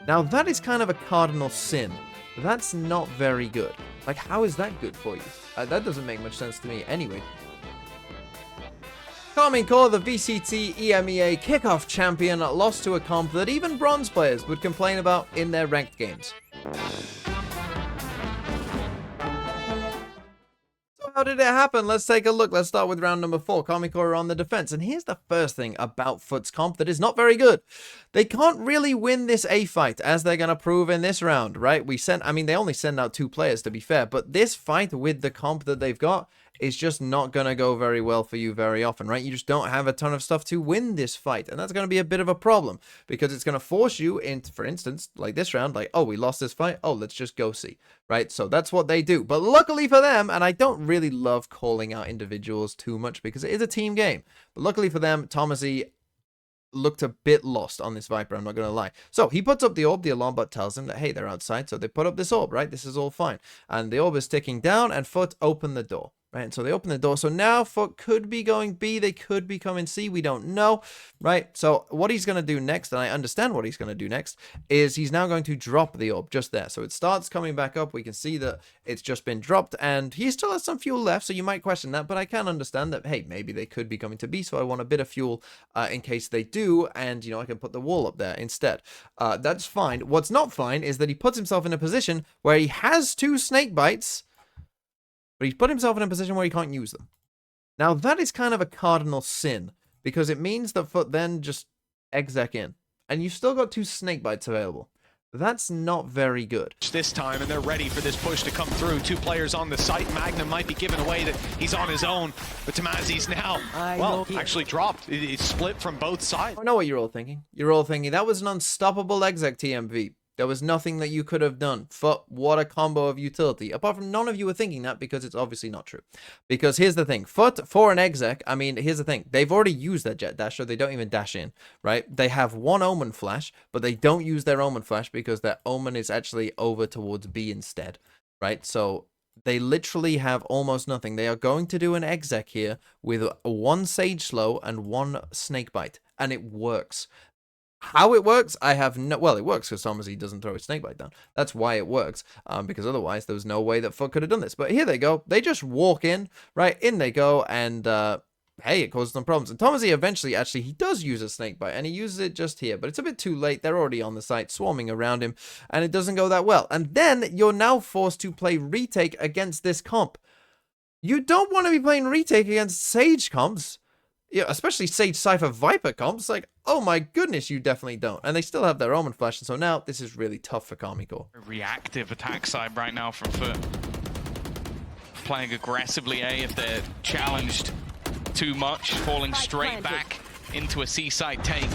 Now, that is kind of a cardinal sin. That's not very good. Like, how is that good for you? That doesn't make much sense to me anyway. Karmine Corp, the VCT EMEA kickoff champion, lost to a comp that even bronze players would complain about in their ranked games. How did it happen? Let's take a look. Let's start with round number 4. Karmine Corp are on the defense. And here's the first thing about FUT's comp that is not very good. They can't really win this A fight, as they're going to prove in this round, right? They only send out 2 players, to be fair. But this fight with the comp that they've got is just not going to go very well for you very often, right? You just don't have a ton of stuff to win this fight. And that's going to be a bit of a problem, because it's going to force you into, for instance, like this round, like, oh, we lost this fight. Oh, let's just go see, right? So that's what they do. But luckily for them, and I don't really love calling out individuals too much because it is a team game, but luckily for them, Thomasy looked a bit lost on this Viper, I'm not going to lie. So he puts up the orb. The alarm bot tells him that, hey, they're outside. So they put up this orb, right? This is all fine. And the orb is ticking down, and FUT open the door. Right, and so they open the door. So now FUT could be going B. They could be coming C. We don't know, right? So what he's going to do next, and I understand what he's going to do next, is he's now going to drop the orb just there. So it starts coming back up. We can see that it's just been dropped, and he still has some fuel left. So you might question that, but I can understand that, hey, maybe they could be coming to B. So I want a bit of fuel in case they do, and, you know, I can put the wall up there instead. That's fine. What's not fine is that he puts himself in a position where he has 2 snake bites, but he's put himself in a position where he can't use them. Now, that is kind of a cardinal sin, because it means that FUT then just exec in, and you've still got 2 snake bites available. That's not very good. This time, and they're ready for this push to come through. 2 players on the site. Magnum might be giving away that he's on his own, but Tamazi's now, actually dropped. It's split from both sides. I know what you're all thinking. You're all thinking, that was an unstoppable exec TMV. There was nothing that you could have done. FUT, what a combo of utility. Apart from, none of you were thinking that, because it's obviously not true. Because here's the thing. FUT, for an exec, I mean, here's the thing. They've already used their jet dash, so they don't even dash in, right? They have 1 omen flash, but they don't use their omen flash because their omen is actually over towards B instead, right? So they literally have almost nothing. They are going to do an exec here with 1 sage slow and 1 snake bite, and it works. How it works, I have no... Well, it works because Thomasy doesn't throw his snakebite down. That's why it works, because otherwise there was no way that FUT could have done this. But here they go. They just walk in, right? In they go, and hey, it causes them problems. And Thomasy eventually, actually, he does use a snakebite, and he uses it just here. But it's a bit too late. They're already on the site, swarming around him, and it doesn't go that well. And then you're now forced to play retake against this comp. You don't want to be playing retake against Sage comps. Yeah, especially Sage Cypher Viper comps. Like, oh my goodness, you definitely don't. And they still have their Omen Flash, and so now this is really tough for Karmine Corp. Reactive attack side right now from FUT. Playing aggressively A if they're challenged too much, falling straight back into a C-side take.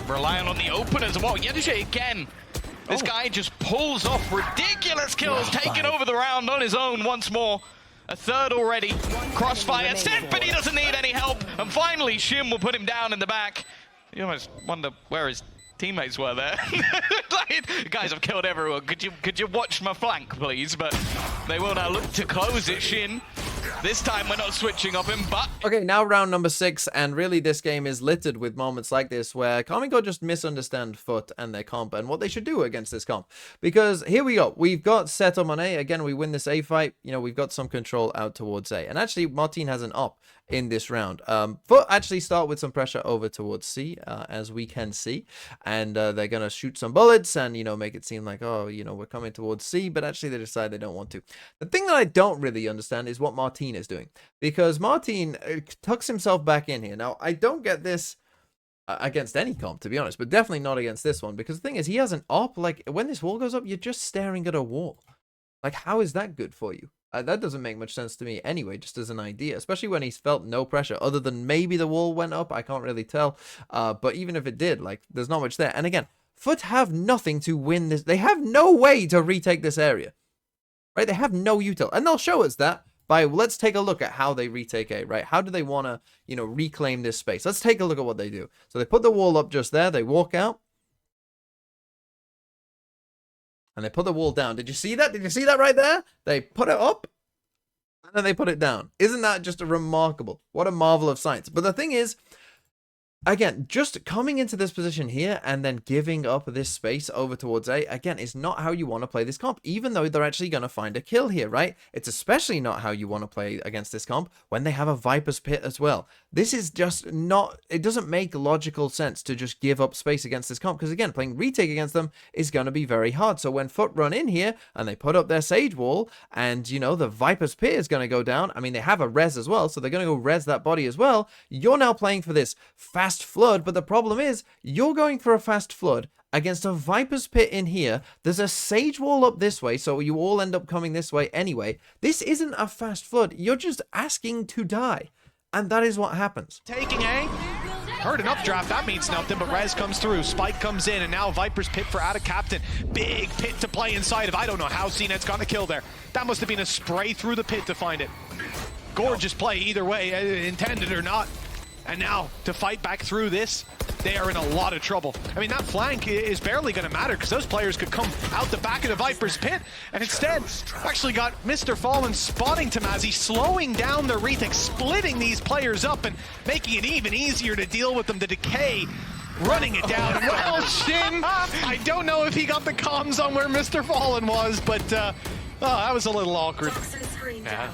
Relying on the openers and what? Yenishe again. This guy just pulls off ridiculous kills, taking over the round on his own once more. A 3rd already. Crossfire set, but he doesn't need any help. And finally, Shim will put him down in the back. You almost wonder where his teammates were there. Like, guys, I've killed everyone. Could you watch my flank, please? But they will now look to close it, Shin. This time we're not switching off him, but... Okay, now round number 6, and really this game is littered with moments like this where Karmine Corp just misunderstand FUT and their comp and what they should do against this comp. Because here we go. We've got setup on A. Again, we win this A fight. You know, we've got some control out towards A. And actually, Martin has an op in this round. FUT actually start with some pressure over towards C, as we can see. And they're going to shoot some bullets and, you know, make it seem like, oh, you know, we're coming towards C. But actually, they decide they don't want to. The thing that I don't really understand is what Martin is doing, because Martin tucks himself back in here. Now, I don't get this against any comp, to be honest, but definitely not against this one, because the thing is, he has an op. Like, when this wall goes up, you're just staring at a wall. Like, how is that good for you? That doesn't make much sense to me anyway, just as an idea, especially when he's felt no pressure other than maybe the wall went up. I can't really tell, but even if it did, like, there's not much there. And again, FUT have nothing to win this. They have no way to retake this area, right? They have no util, and they'll show us that by, let's take a look at how they retake A, right? How do they want to, you know, reclaim this space? Let's take a look at what they do. So they put the wall up just there. They walk out. And they put the wall down. Did you see that? Did you see that right there? They put it up. And then they put it down. Isn't that just a remarkable? What a marvel of science. But the thing is, Again, just coming into this position here and then giving up this space over towards A, again, is not how you want to play this comp, even though they're actually going to find a kill here, right? It's especially not how you want to play against this comp when they have a Viper's Pit as well. This is just not, it doesn't make logical sense to just give up space against this comp, because again, playing retake against them is going to be very hard. So when FUT run in here and they put up their Sage Wall and, you know, the Viper's Pit is going to go down, I mean, they have a res as well, so they're going to go res that body as well. You're now playing for this fast flood, but the problem is you're going for a fast flood against a Viper's Pit in here. There's a Sage Wall up this way, so you all end up coming this way anyway. This isn't a fast flood. You're just asking to die, and that is what happens. Taking A. Heard an updraft, that means nothing, but Rez comes through, Spike comes in, and now Viper's Pit for out of Captain. Big pit to play inside of. I don't know how CNET's gotten a kill there. That must have been a spray through the pit to find it. Gorgeous play either way, intended or not. And now, to fight back through this, they are in a lot of trouble. I mean, that flank is barely going to matter because those players could come out the back of the Viper's Pit, and instead, actually got Mr. Fallen spotting Tamazi, slowing down the retake, splitting these players up and making it even easier to deal with them. The decay running it down. Well, Shin, I don't know if he got the comms on where Mr. Fallen was, but that was a little awkward. Yeah,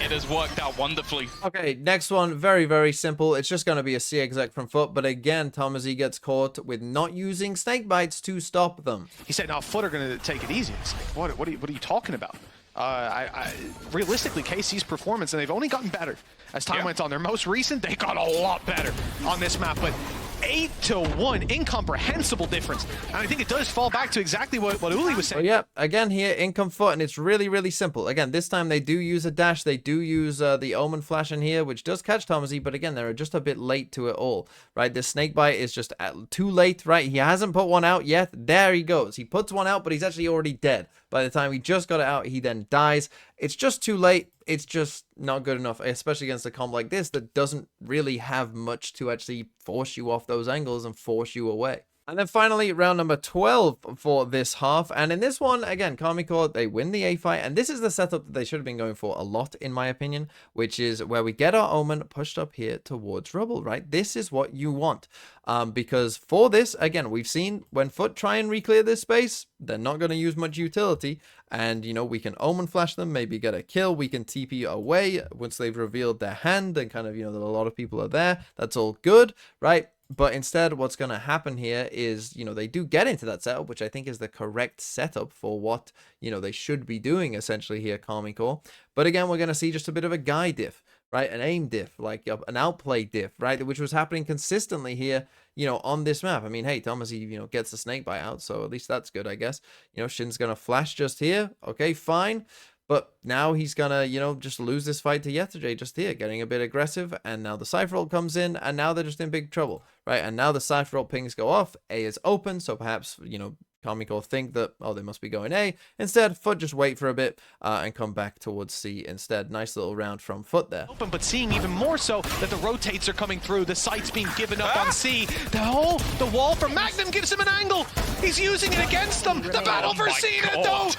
it has worked out wonderfully. Okay, next one, very, very simple. It's just going to be a C exec from FUT, but again, Tamazi gets caught with not using snake bites to stop them. He said, "Now FUT are going to take it easy." It's like, what are you talking about? Realistically, KC's performance, and they've only gotten better as time went on. Their most recent, they got a lot better on this map, but 8-1, incomprehensible difference. And I think it does fall back to exactly what Uli was saying. So yeah, again here, income FUT, and it's really, really simple. Again, this time they do use a dash. They do use the Omen Flash in here, which does catch Tamazi, but again, they're just a bit late to it all, right? The snake bite is just too late, right? He hasn't put one out yet. There he goes. He puts one out, but he's actually already dead. By the time he just got it out, he then dies. It's just too late. It's just not good enough, especially against a comp like this that doesn't really have much to actually force you off those angles and force you away. And then finally, round number 12 for this half. And in this one, again, Karmine, they win the A fight. And this is the setup that they should have been going for a lot, in my opinion, which is where we get our Omen pushed up here towards Rubble, right? This is what you want. Because for this, again, we've seen when FUT try and re-clear this space, they're not going to use much utility. And, you know, we can Omen Flash them, maybe get a kill. We can TP away once they've revealed their hand and kind of, you know, that a lot of people are there. That's all good, right? But instead, what's going to happen here is, you know, they do get into that setup, which I think is the correct setup for what, you know, they should be doing essentially here, Karmine. But again, we're going to see just a bit of a guy diff, right? An aim diff, like an outplay diff, right? Which was happening consistently here, you know, on this map. I mean, hey, Tamazi, you know, gets the snake bite out, so at least that's good, I guess. You know, Shin's going to flash just here. Okay, fine. But now he's gonna, you know, just lose this fight to Yesterday just here, getting a bit aggressive. And now the Cypher ult comes in, and now they're just in big trouble, right? And now the Cypher ult pings go off. A is open, so perhaps, you know, Karmine think that, oh, they must be going A. Instead, FUT just wait for a bit and come back towards C instead. Nice little round from FUT there. Open, but seeing even more so that the rotates are coming through. The sight's being given up on C. The wall from Magnum gives him an angle. He's using it against them. The battle for CNET, though.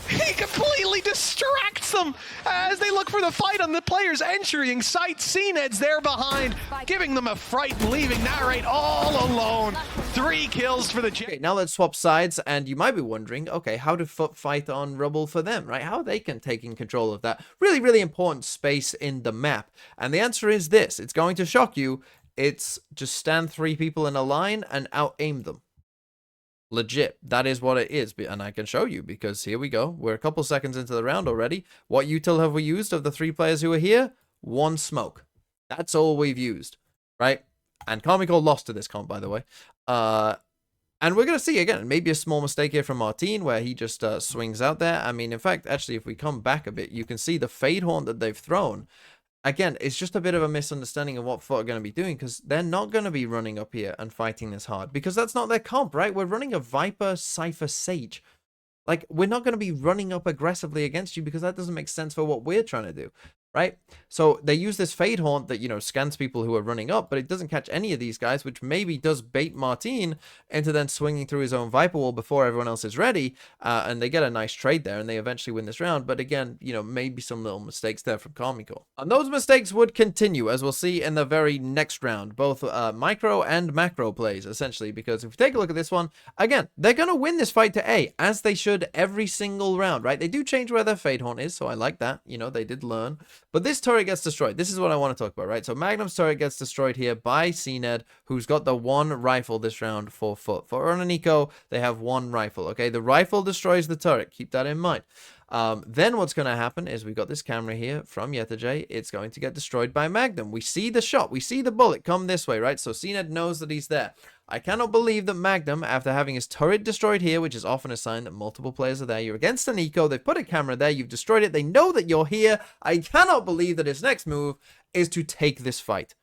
He completely distracts them as they look for the fight on the players entering sight. CNED's there behind, giving them a fright and leaving Narrate all alone. 3 kills for the J. Okay, now let's swap sides, and you might be wondering, okay, how do FUT fight on Rubble for them, right? How are they taking control of that really, really important space in the map? And the answer is this. It's going to shock you. It's just stand 3 people in a line and out-aim them. Legit, that is what it is, and I can show you because here we go. We're a couple seconds into the round already. What util have we used of the 3 players who are here? 1 smoke. That's all we've used, right? And Karmine lost to this comp, by the way. And we're going to see, again, maybe a small mistake here from Martin where he just swings out there. I mean, in fact, actually, if we come back a bit, you can see the Fade Horn that they've thrown. Again, it's just a bit of a misunderstanding of what FUT are going to be doing because they're not going to be running up here and fighting this hard because that's not their comp, right? We're running a Viper, Cypher, Sage. Like, we're not going to be running up aggressively against you because that doesn't make sense for what we're trying to do. right? So they use this Fade Haunt that, you know, scans people who are running up, but it doesn't catch any of these guys, which maybe does bait Martine into then swinging through his own Viper Wall before everyone else is ready, and they get a nice trade there, and they eventually win this round. But again, you know, maybe some little mistakes there from Karmine. And those mistakes would continue, as we'll see in the very next round, both micro and macro plays, essentially, because if you take a look at this one, again, they're going to win this fight to A, as they should every single round, right? They do change where their Fade Haunt is, so I like that. You know, they did learn. But this turret gets destroyed. This is what I want to talk about, right? So Magnum's turret gets destroyed here by CNED, who's got the one rifle this round for FUT. For Earn and Eco, they have one rifle, okay? The rifle destroys the turret. Keep that in mind. Then what's going to happen is we've got this camera here from Yetajay. It's going to get destroyed by Magnum. We see the shot. We see the bullet come this way, right? So CNED knows that he's there. I cannot believe that Magnum, after having his turret destroyed here, which is often a sign that multiple players are there, you're against an eco, they've put a camera there, you've destroyed it, they know that you're here. I cannot believe that his next move is to take this fight.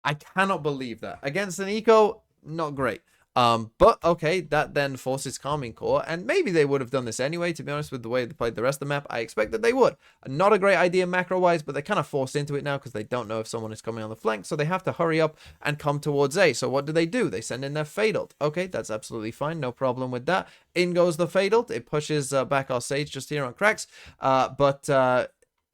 I cannot believe that. Against an eco, not great. But okay, that then forces Karmine Corp, and maybe they would have done this anyway, to be honest, with the way they played the rest of the map. I expect that they would. Not a great idea macro-wise, but they're kind of forced into it now because they don't know if someone is coming on the flank, so they have to hurry up and come towards A. So what do? They send in their Fade Ult. Okay, that's absolutely fine, no problem with that. In goes the Fade Ult. It pushes back our Sage just here on cracks, but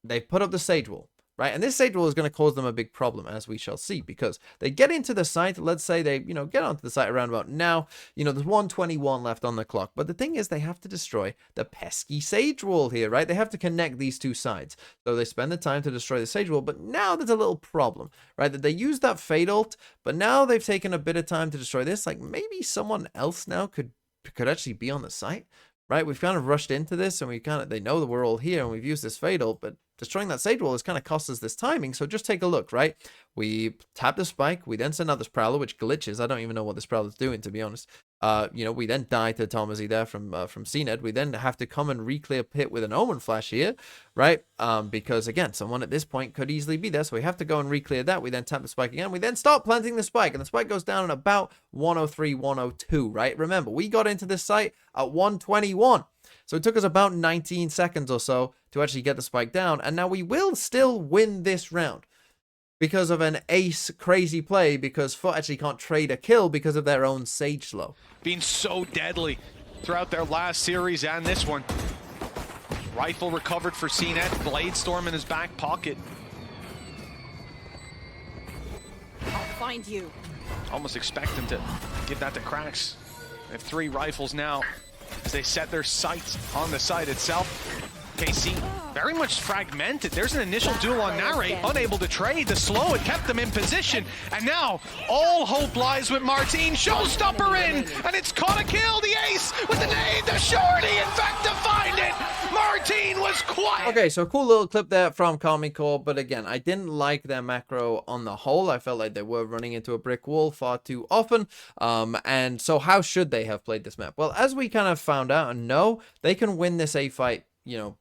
they put up the Sage Wall. Right, and this Sage Wall is going to cause them a big problem, as we shall see, because they get into the site. Let's say they, you know, get onto the site around about now. You know, there's 121 left on the clock, but the thing is, they have to destroy the pesky Sage Wall here, right? They have to connect these two sides, so they spend the time to destroy the Sage Wall. But now there's a little problem, right? That they use that Fade Ult, but now they've taken a bit of time to destroy this. Like maybe someone else now could actually be on the site, right? We've kind of rushed into this, and they know that we're all here, and we've used this Fade Ult, but destroying that Sage Wall has kind of cost us this timing. So just take a look, right? We tap the spike, we then send out this Prowler, which glitches. I don't even know what this Prowler's doing, to be honest. You know, we then die to Tomazi there from CNED. We then have to come and re-clear pit with an Omen Flash here, right? Because again, someone at this point could easily be there, so we have to go and re-clear that. We then tap the spike again. We then start planting the spike, and the spike goes down at about 103, 102, right? Remember, we got into this site at 121. So it took us about 19 seconds or so to actually get the spike down. And now we will still win this round because of an ace crazy play, because FUT actually can't trade a kill because of their own Sage Slow. Being so deadly throughout their last series and this one. Rifle recovered for CNED. Blade Storm in his back pocket. I'll find you. Almost expect him to give that to cracks. They have 3 rifles now as they set their sights on the site itself. KC very much fragmented. There's an initial duel on Narrate, unable to trade. The slow, it kept them in position. And now all hope lies with Martine. Showstopper in, and it's caught a kill. The ace with the nade, the shorty, in fact, to find it. Martine was quiet. Okay, so a cool little clip there from Karmine Corp, but again, I didn't like their macro on the whole. I felt like they were running into a brick wall far too often. And so how should they have played this map? Well, as we kind of found out and know, they can win this A fight, you know,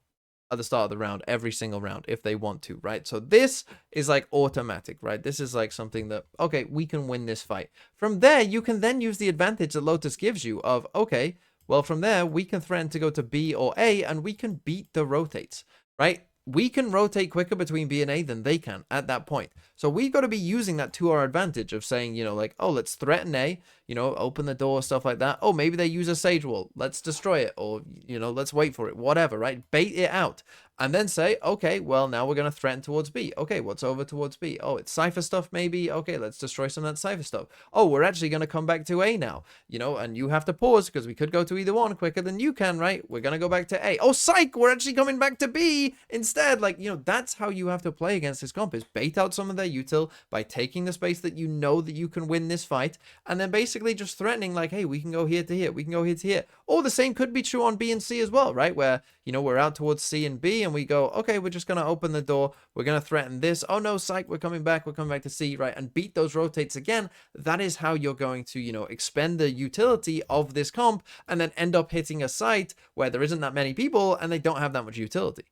at the start of the round, every single round, if they want to, right? So this is like automatic, right? This is like something that, okay, we can win this fight. From there, you can then use the advantage that Lotus gives you of, okay, well, from there, we can threaten to go to B or A, and we can beat the rotates, right? We can rotate quicker between B and A than they can at that point. So we've got to be using that to our advantage of saying, you know, like, oh, let's threaten A, you know, open the door, stuff like that. Oh, maybe they use a Sage Wall. Let's destroy it, or, you know, let's wait for it, whatever, right? Bait it out. And then say, okay, well, now we're going to threaten towards B. Okay, what's over towards B? Oh, it's Cypher stuff, maybe. Okay, let's destroy some of that Cypher stuff. Oh, we're actually going to come back to A now, you know, and you have to pause because we could go to either one quicker than you can, right? We're going to go back to A. Oh, psych, we're actually coming back to B instead. Like, you know, that's how you have to play against this comp, is bait out some of their util by taking the space that you know that you can win this fight, and then basically just threatening like, hey, we can go here to here, we can go here to here. Or the same could be true on B and C as well, right? Where, you know, we're out towards C and B, and we go, okay, we're just going to open the door. We're going to threaten this. Oh, no, psych, we're coming back. We're coming back to C, right? And beat those rotates again. That is how you're going to, you know, expend the utility of this comp and then end up hitting a site where there isn't that many people and they don't have that much utility.